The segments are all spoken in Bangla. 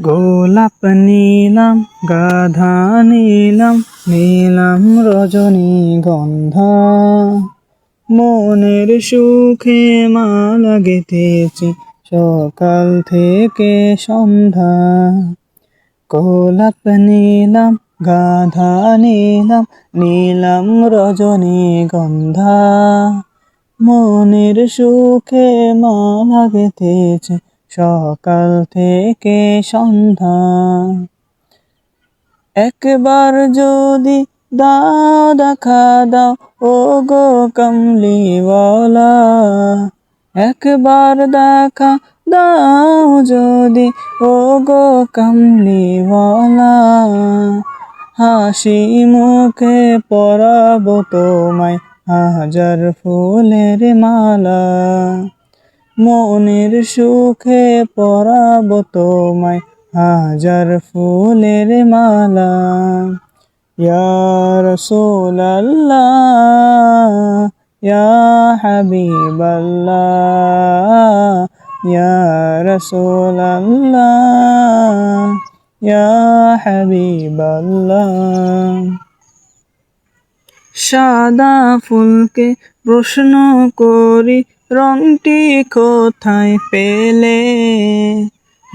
গোলাপ নিলাম, গাধা নিলাম, নিলাম রজনীগন্ধা। মনের সুখে মালা গেঁথেছি সকাল থেকে সন্ধ্যা। গোলাপ নিলাম, গাধা নিলাম, নিলাম রজনীগন্ধা। মনের সুখে মালা গেঁথেছি সকাল থেকে সন্ধ্যা। একবার যদি দাও দেখা দাও, ও গো কামলিওয়ালা। একবার দেখা দাও যদি, ও গো কামলিওয়ালা। হাসি মুখে পরাবো তোমায় হাজার ফুলের মালা। মনের সুখে পরাবো তোমায় হাজার ফুলের মালা। ইয়া রাসূলাল্লাহ, ইয়া হাবিবাল্লাহ, ইয়া রাসূলাল্লাহ, ইয়া হাবিবাল্লাহ। সাদা ফুলকে প্রশ্ন করি, রংটি কোথায় পেলে?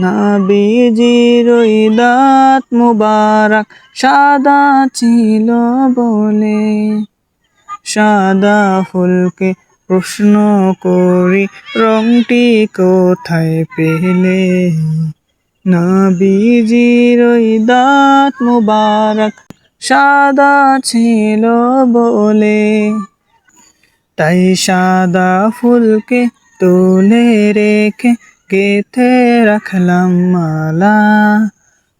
নবীজির ওই দাঁত মুবারক সাদা ছিল বলে। সাদা ফুলকে প্রশ্ন করি, রংটি কোথায় পেলে? নবীজির ওই দাঁত মুবারক সাদা ছিল বলে। তাই সাদা ফুলকে তুলে রেখে গেঁথে রাখলাম মালা।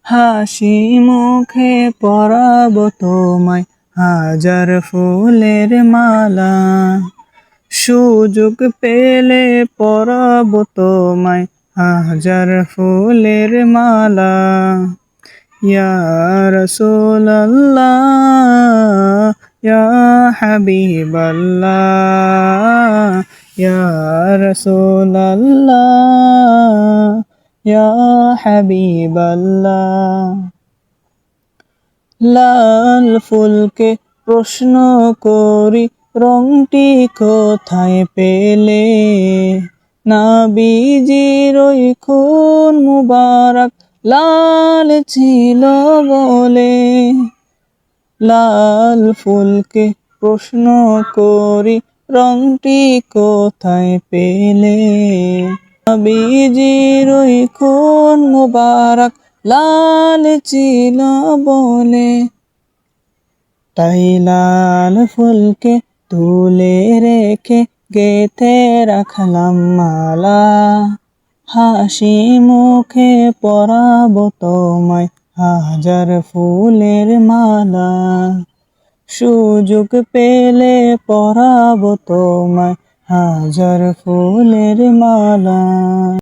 হাসি মুখে পরাবো তোমায় হাজার ফুলের মালা। সুযোগ পেলে পরাবো তোমায় হাজার ফুলের মালা। ইয়া রাসূলাল্লাহ, ইয়া হাবিবাল্লাহ, ইয়া রাসূলাল্লাহ, ইয়া হাবিবাল্লাহ। লাল ফুলকে প্রশ্ন করি, রংটি কোথায় পেলে? নবীজির ওই খুন মুবারক লাল ছিল বলে। লাল ফুলকে প্রশ্ন করি, রংটি কোথায় পেলে? নবীজির ওই খুন মুবারক লাল ছিল বলে। তাই লাল ফুলকে তুলে রেখে গেঁথে রাখলাম মালা। হাসি মুখে পরাবো তোমায় হাজার ফুলের মালা। সুযোগ পেলে পরাবো তোমায় হাজার ফুলের মালা।